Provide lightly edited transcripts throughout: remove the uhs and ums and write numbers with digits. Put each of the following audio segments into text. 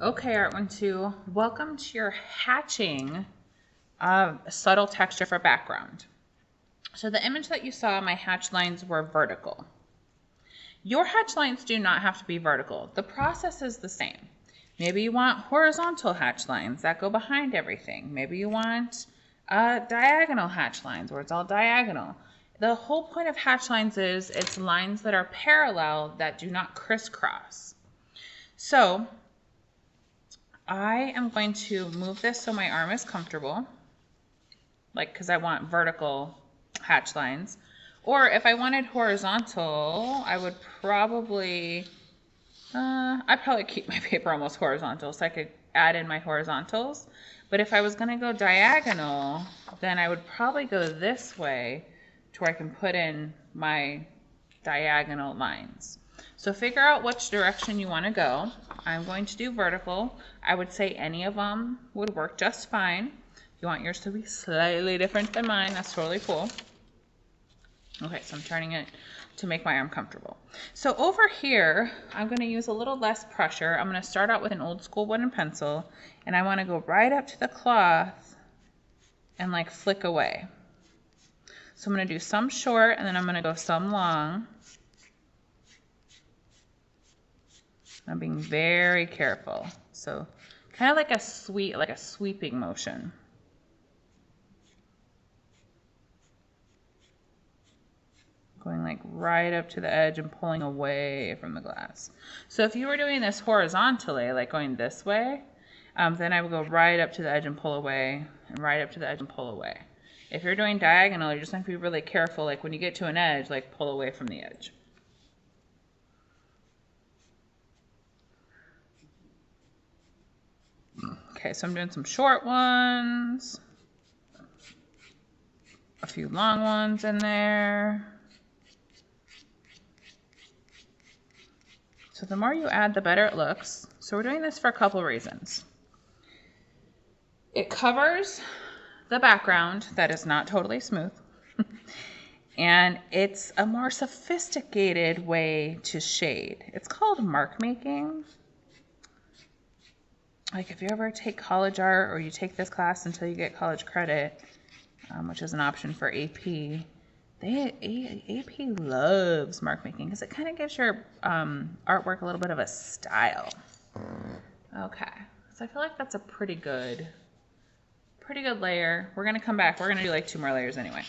Okay, Art 1-2, welcome to your hatching of subtle texture for background. So the image that you saw, my hatch lines were vertical. Your hatch lines do not have to be vertical. The process is the same. Maybe you want horizontal hatch lines that go behind everything. Maybe you want diagonal hatch lines where it's all diagonal. The whole point of hatch lines is it's lines that are parallel that do not crisscross. So I am going to move this so my arm is comfortable, like because I want vertical hatch lines. Or if I wanted horizontal, I would probably, I'd probably keep my paper almost horizontal so I could add in my horizontals. But if I was going to go diagonal, then I would probably go this way to where I can put in my diagonal lines. So figure out which direction you want to go. I'm going to do vertical. I would say any of them would work just fine. If you want yours to be slightly different than mine, that's totally cool. Okay, so I'm turning it to make my arm comfortable. So over here, I'm going to use a little less pressure. I'm going to start out with an old school wooden pencil, and I want to go right up to the cloth and like flick away. So I'm going to do some short, and then I'm going to go some long. I'm being very careful. So kind of like a sweeping motion. Going like right up to the edge and pulling away from the glass. So if you were doing this horizontally, like going this way, then I would go right up to the edge and pull away, and right up to the edge and pull away. If you're doing diagonal, you just have to be really careful, like when you get to an edge, like pull away from the edge. Okay, so I'm doing some short ones, a few long ones in there. So the more you add, the better it looks. So we're doing this for a couple reasons. It covers the background that is not totally smooth. And it's a more sophisticated way to shade. It's called mark making. Like if you ever take college art or you take this class until you get college credit, which is an option for AP, AP loves mark making because it kind of gives your artwork a little bit of a style. Okay, so I feel like that's a pretty good layer. We're gonna come back. We're gonna do like 2 more layers anyway.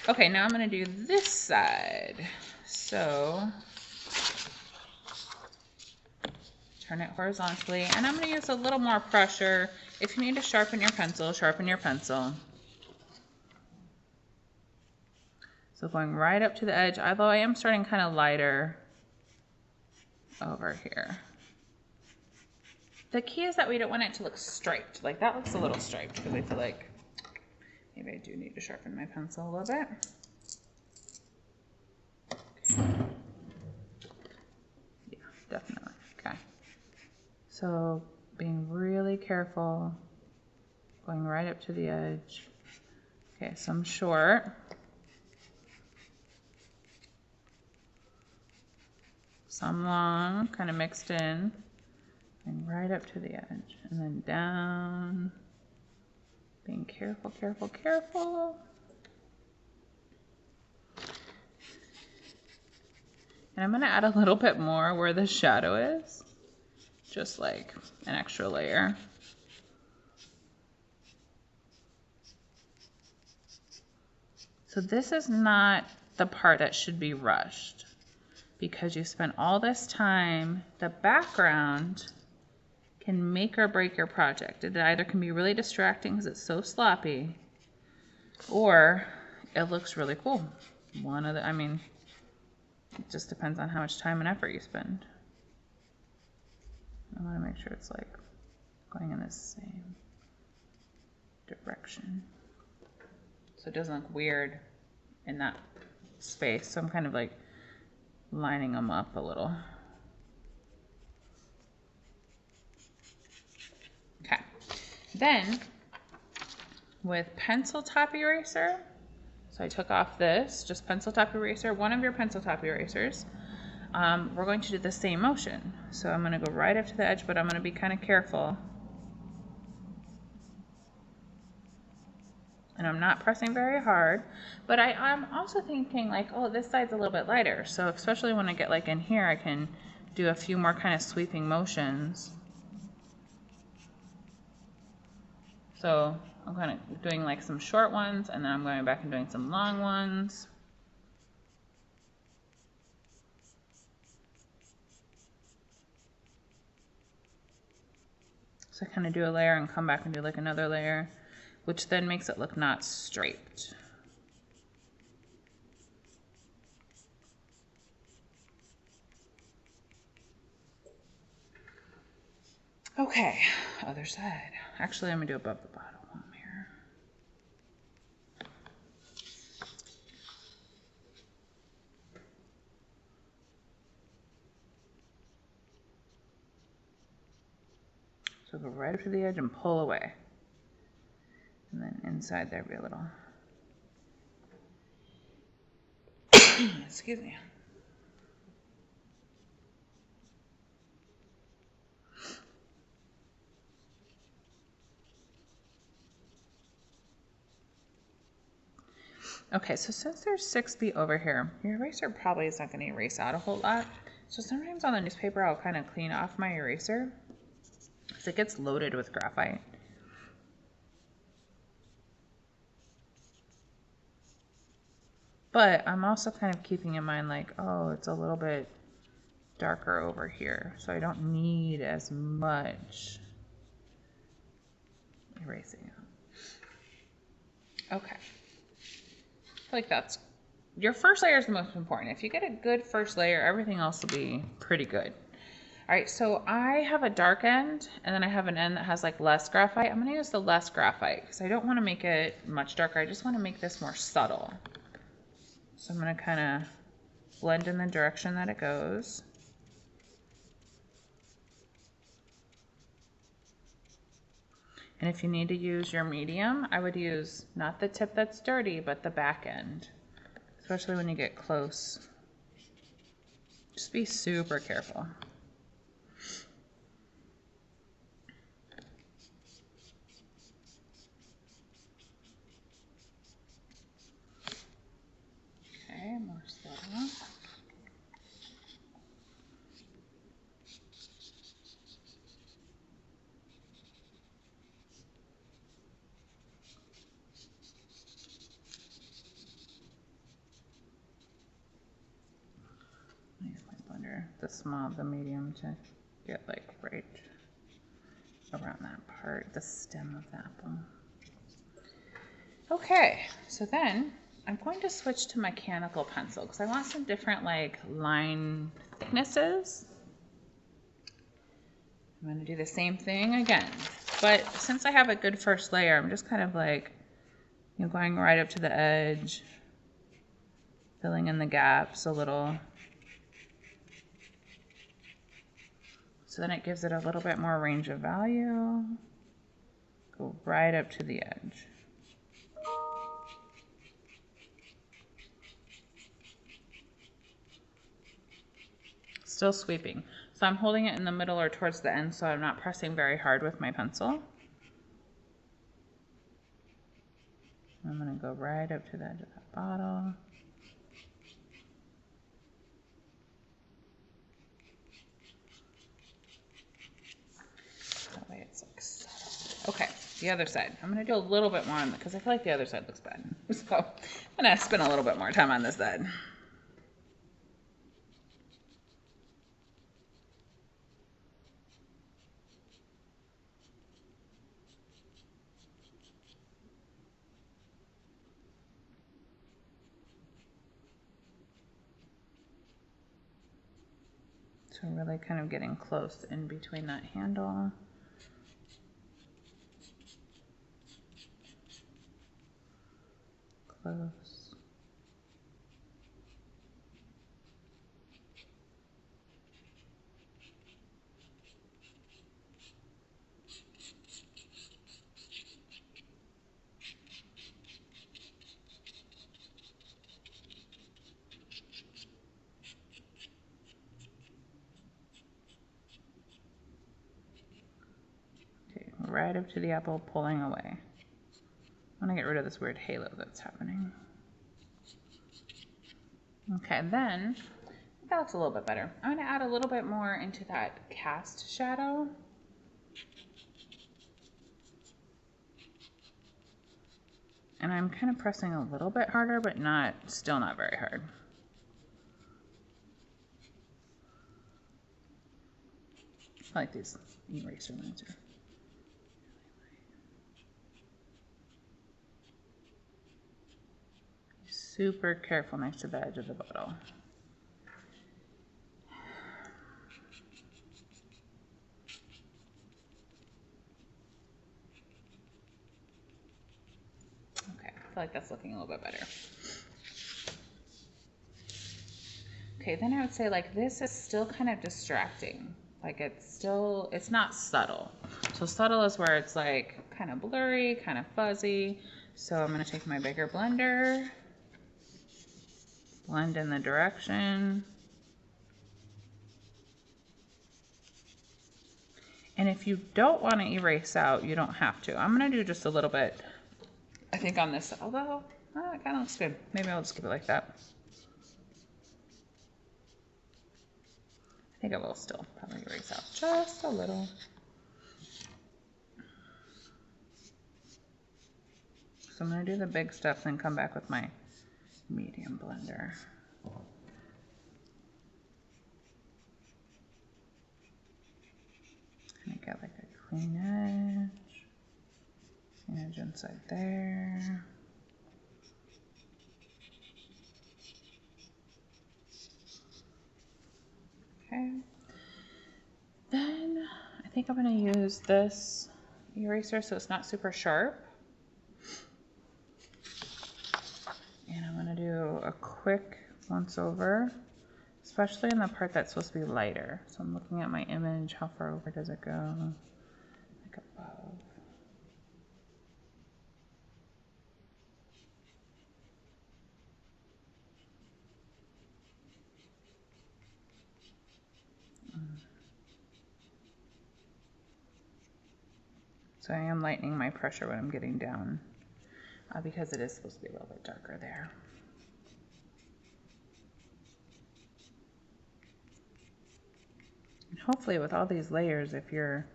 Okay, now I'm gonna do this side. So turn it horizontally, and I'm gonna use a little more pressure. If you need to sharpen your pencil, sharpen your pencil. So going right up to the edge, although I am starting kind of lighter over here. The key is that we don't want it to look striped. Like that looks a little striped because I feel like maybe I do need to sharpen my pencil a little bit. Okay. Yeah, definitely. Okay. So being really careful, going right up to the edge. Okay, some short. Some long, kind of mixed in. And right up to the edge. And then down. Being careful, careful, careful. And I'm going to add a little bit more where the shadow is. Just like an extra layer. So this is not the part that should be rushed. Because you spent all this time, the background can make or break your project. It either can be really distracting because it's so sloppy, or it looks really cool. I mean, it just depends on how much time and effort you spend. I want to make sure it's like going in the same direction. So it doesn't look weird in that space. So I'm kind of like lining them up a little. Okay. Then with pencil top eraser, so I took off this, just pencil top eraser, one of your pencil top erasers. we're going to do the same motion. So I'm going to go right up to the edge, but I'm going to be kind of careful. And I'm not pressing very hard, but I'm also thinking like, oh, this side's a little bit lighter. So especially when I get like in here, I can do a few more kind of sweeping motions. So I'm kind of doing like some short ones, and then I'm going back and doing some long ones. So I kind of do a layer and come back and do like another layer, which then makes it look not straight. Okay, other side. Actually, I'm gonna do above the bottom one here. So go right up to the edge and pull away. And then inside there be a little, excuse me. Okay, so since there's 6 feet over here, your eraser probably is not going to erase out a whole lot. So sometimes on the newspaper, I'll kind of clean off my eraser because it gets loaded with graphite. But I'm also kind of keeping in mind like, oh, it's a little bit darker over here, so I don't need as much erasing out. Okay. I feel like that's, your first layer is the most important. If you get a good first layer, everything else will be pretty good. All right, so I have a dark end, and then I have an end that has like less graphite. I'm gonna use the less graphite because I don't wanna make it much darker. I just wanna make this more subtle. So I'm gonna kind of blend in the direction that it goes. And if you need to use your medium, I would use not the tip that's dirty, but the back end, especially when you get close. Just be super careful. Okay, more subtle. The medium to get like right around that part, the stem of the apple. Okay, so then I'm going to switch to mechanical pencil because I want some different like line thicknesses. I'm going to do the same thing again, but since I have a good first layer, I'm just kind of like, you know, going right up to the edge, filling in the gaps a little. So then it gives it a little bit more range of value. Go right up to the edge. Still sweeping. So I'm holding it in the middle or towards the end so I'm not pressing very hard with my pencil. I'm going to go right up to the edge of that bottle. That way it's like subtle. Okay, the other side. I'm going to do a little bit more on it because I feel like the other side looks bad. So I'm going to spend a little bit more time on this side. So really kind of getting close in between that handle. Close. right up to the apple, pulling away. I want to get rid of this weird halo that's happening. Okay, then that looks a little bit better. I'm going to add a little bit more into that cast shadow. And I'm kind of pressing a little bit harder, but still not very hard. I like these eraser lines here. Super careful next to the edge of the bottle. Okay, I feel like that's looking a little bit better. Okay, then I would say like this is still kind of distracting. Like it's not subtle. So subtle is where it's like kind of blurry, kind of fuzzy. So I'm gonna take my bigger blender, blend in the direction. And if you don't want to erase out, you don't have to. I'm gonna do just a little bit, I think on this, although it kind of looks good. Maybe I'll just keep it like that. I think I will still probably erase out just a little. So I'm going to do the big stuff, then come back with my medium blender. And I get like a clean edge inside there. Okay. Then I think I'm going to use this eraser so it's not super sharp. And I'm going to do a quick once over, especially in the part that's supposed to be lighter. So I'm looking at my image. How far over does it go? Like above. So I am lightening my pressure when I'm getting down because it is supposed to be a little bit darker there. And hopefully with all these layers, if your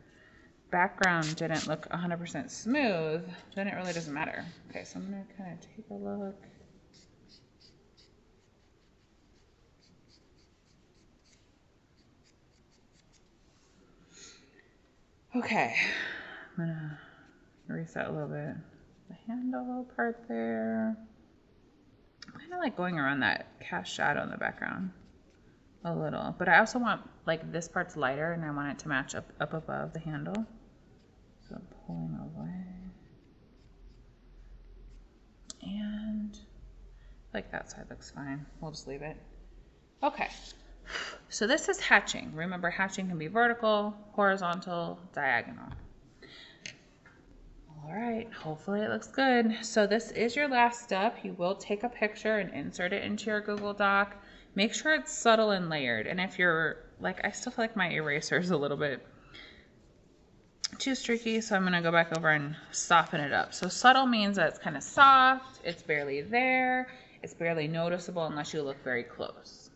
background didn't look 100% smooth, then it really doesn't matter. Okay, so I'm going to kind of take a look. Okay, I'm going to reset a little bit. The handle part there. I'm kind of like going around that cast shadow in the background a little, but I also want like this part's lighter and I want it to match up above the handle. So I'm pulling away. And like that side looks fine. We'll just leave it. Okay. So this is hatching. Remember, hatching can be vertical, horizontal, diagonal. All right, hopefully it looks good. So this is your last step. You will take a picture and insert it into your Google Doc. Make sure it's subtle and layered. And if you're like, I still feel like my eraser is a little bit too streaky, so I'm gonna go back over and soften it up. So subtle means that it's kind of soft, it's barely there, it's barely noticeable unless you look very close.